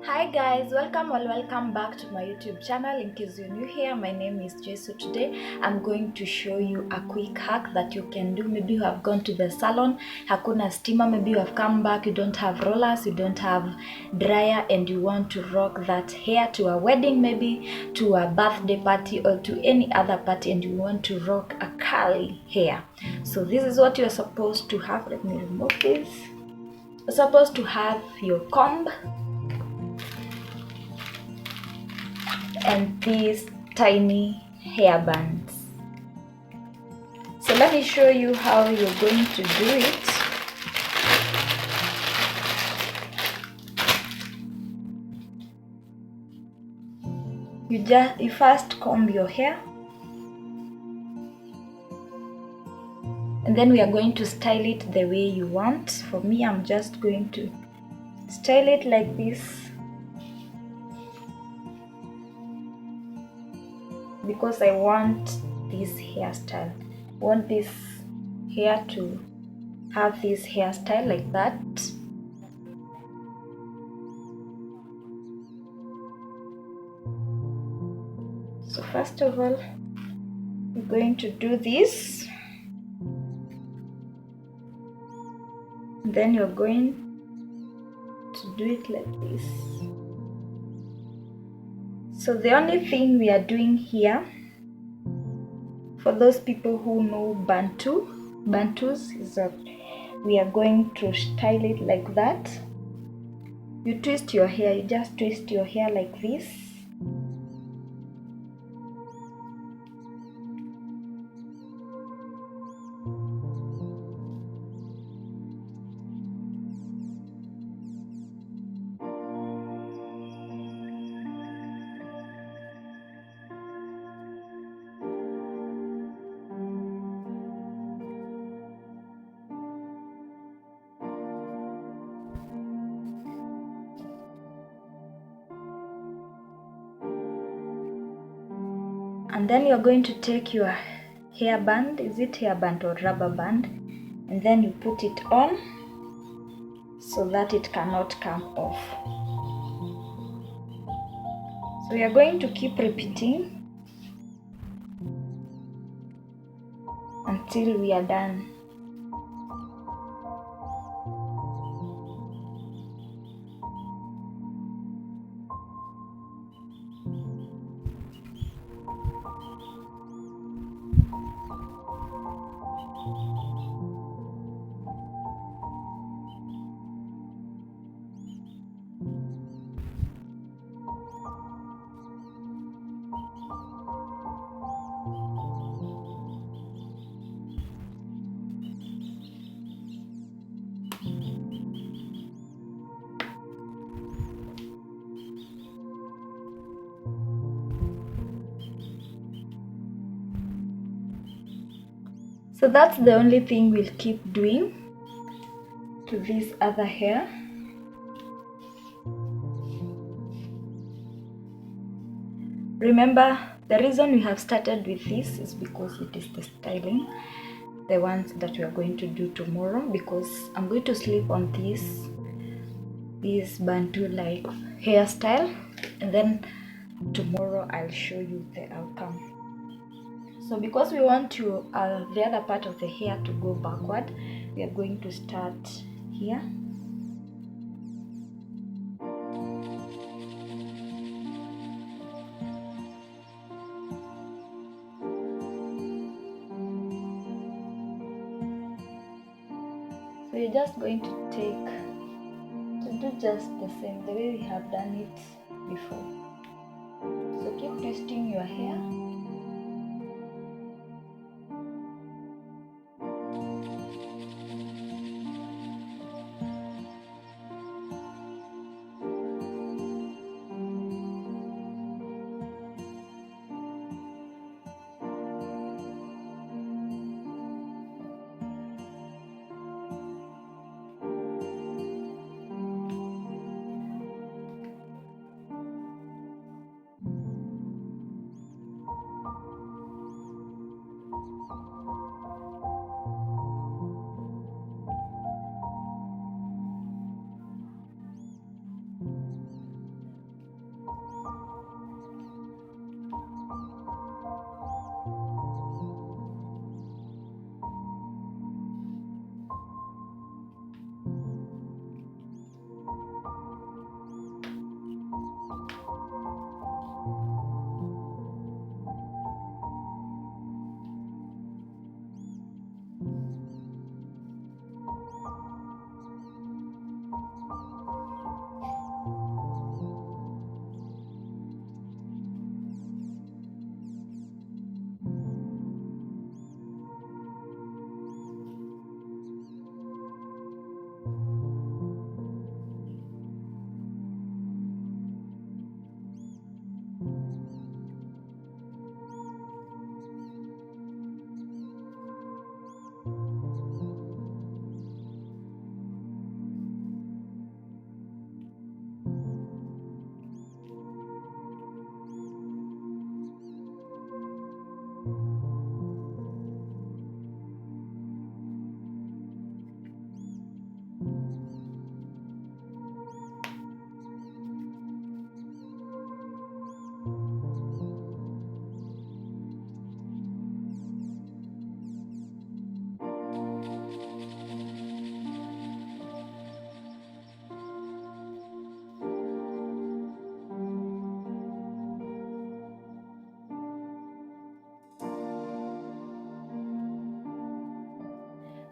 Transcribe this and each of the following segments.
Hi guys, welcome back to my YouTube channel. In case you're new here, my name is Jay. So today I'm going to show you a quick hack that you can do. Maybe you have gone to the salon, hakuna steamer, maybe you have come back, you don't have rollers, you don't have dryer, and you want to rock that hair to a wedding, maybe to a birthday party or to any other party, and you want to rock a curly hair. So this is what you're supposed to have. Let me remove this. You're supposed to have your comb and these tiny hair bands. So let me show you how you're going to do it. You first comb your hair, and then we are going to style it the way you want. For me, I'm just going to style it like this because I want this hairstyle. I want this hair to have this hairstyle like that. So first of all, we're going to do this, and then you're going to do it like this. So the only thing we are doing here, for those people who know Bantus, is that we are going to style it like that. You twist your hair, you just twist your hair like this. And then you're going to take your hair band, is it hair band or rubber band, and then you put it on so that it cannot come off. So we are going to keep repeating until we are done. So that's the only thing we'll keep doing to this other hair. Remember, the reason we have started with this is because it is the styling, the ones that we are going to do tomorrow, because I'm going to sleep on this Bantu like hairstyle, and then tomorrow I'll show you the outcome. So because we want to the other part of the hair to go backward, we are going to start here. So you're just going to do just the same, the way we have done it before. So keep twisting your hair.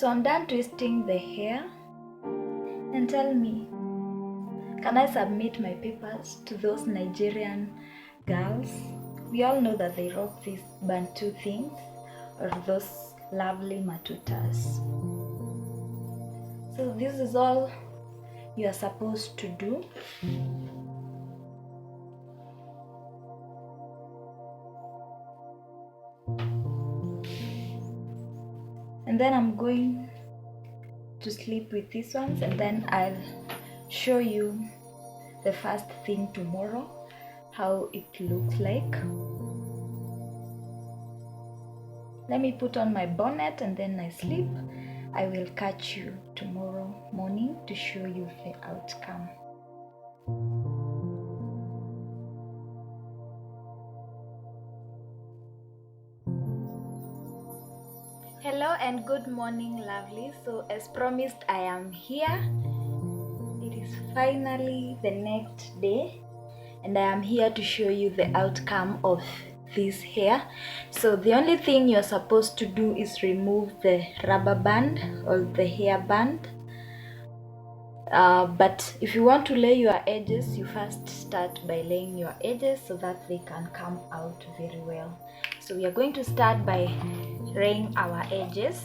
So I'm done twisting the hair. And tell me, can I submit my papers to those Nigerian girls? We all know that they rock these Bantu things, or those lovely matutas. So this is all you are supposed to do. And then I'm going to sleep with these ones, and then I'll show you the first thing tomorrow, how it looks like. Let me put on my bonnet and then I sleep. I will catch you tomorrow morning to show you the outcome. Hello and good morning, lovely. So as promised, I am here. It is finally the next day and I am here to show you the outcome of this hair. So the only thing you're supposed to do is remove the rubber band or the hair band. But if you want to lay your edges, you first start by laying your edges so that they can come out very well. So we are going to start by laying our edges.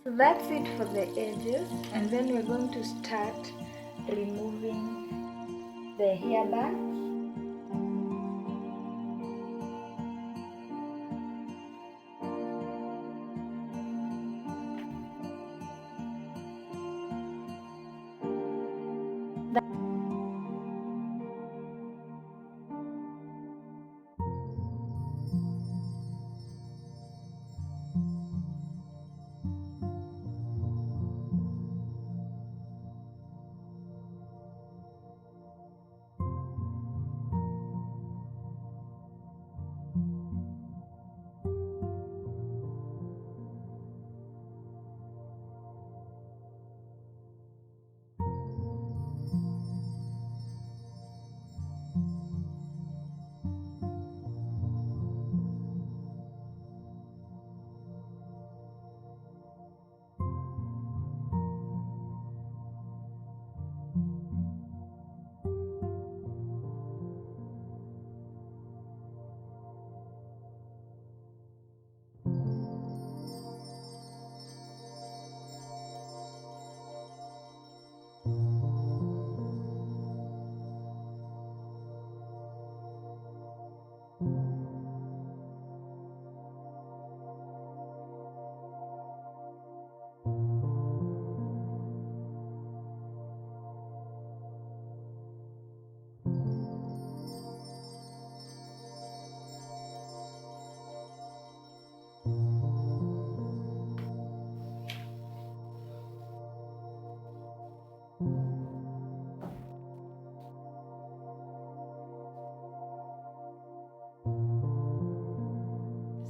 So that's it for the edges, and then we're going to start removing the hair bands.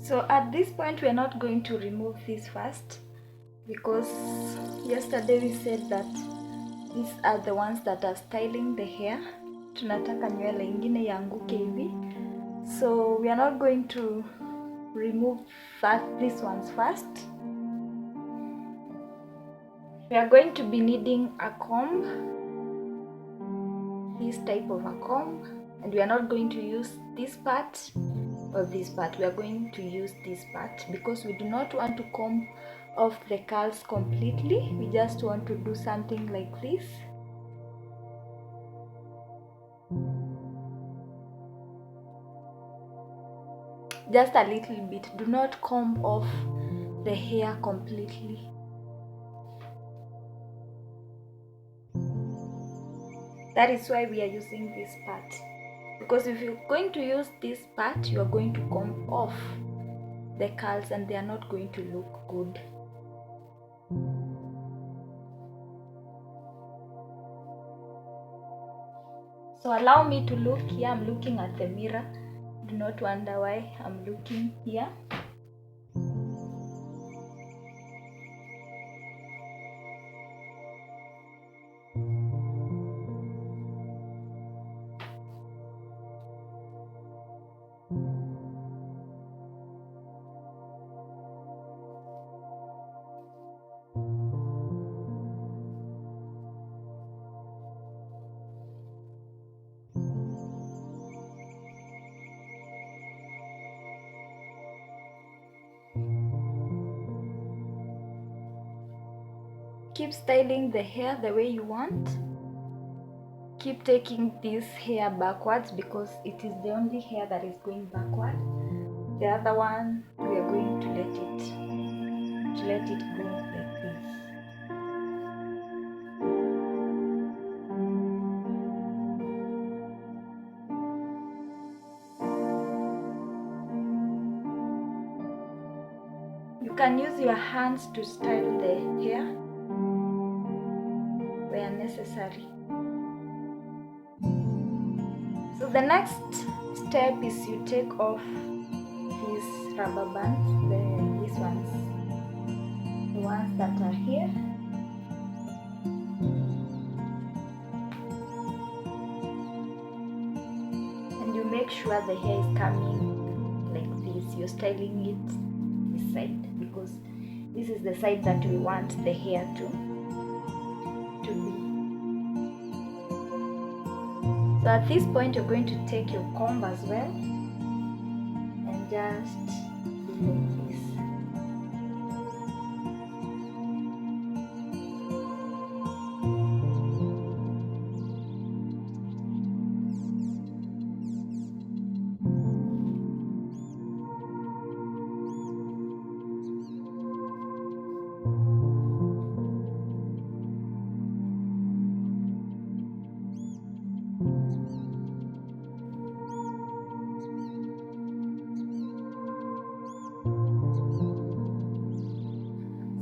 So at this point, we're not going to remove this first because yesterday we said that these are the ones that are styling the hair. Tunataka nywele ingine ianguke hivi. So we are not going to remove these ones first. We are going to be needing a comb, this type of a comb, and we are not going to use this part or this part. We are going to use this part because we do not want to comb off the curls completely. We just want to do something like this. Just a little bit. Do not comb off the hair completely. That is why we are using this part. because if you're going to use this part, you are going to comb off the curls and they are not going to look good. So allow me to look here. I'm looking at the mirror. Do not wonder why I'm looking here. Keep styling the hair the way you want. Keep taking this hair backwards because it is the only hair that is going backward. The other one, we are going to let it go like this. You can use your hands to style the hair where necessary. So the next step is you take off these rubber bands, these ones, the ones that are here. And you make sure the hair is coming like this. You're styling it this side because this is the side that we want the hair to be. So at this point, you're going to take your comb as well and just do like this.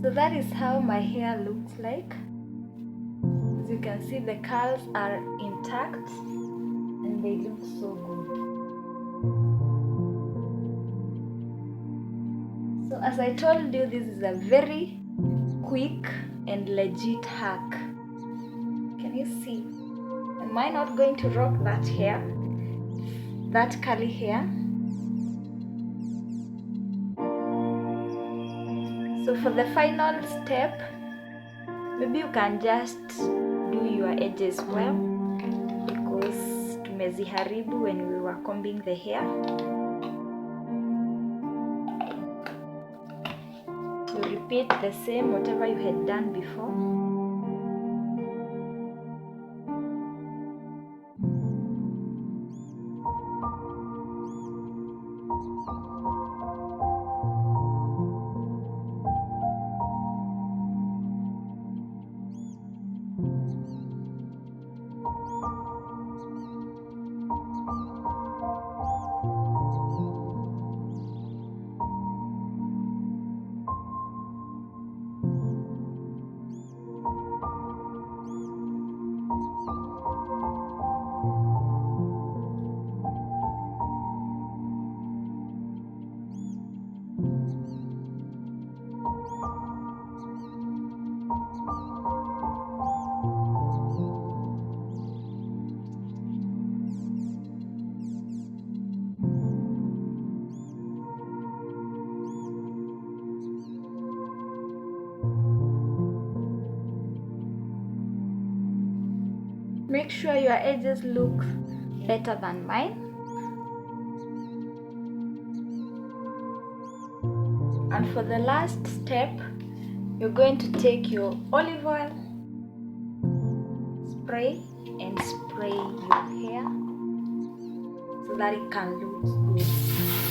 So that is how my hair looks like. As you can see, the curls are intact and they look so good. So as I told you, this is a very quick and legit hack. Can you see? Am I not going to rock that hair? That curly hair? So for the final step, maybe you can just do your edges well because tumeziharibu when we were combing the hair. You repeat the same, whatever you had done before. Make sure your edges look better than mine. And for the last step, you're going to take your olive oil, spray and spray your hair so that it can look good.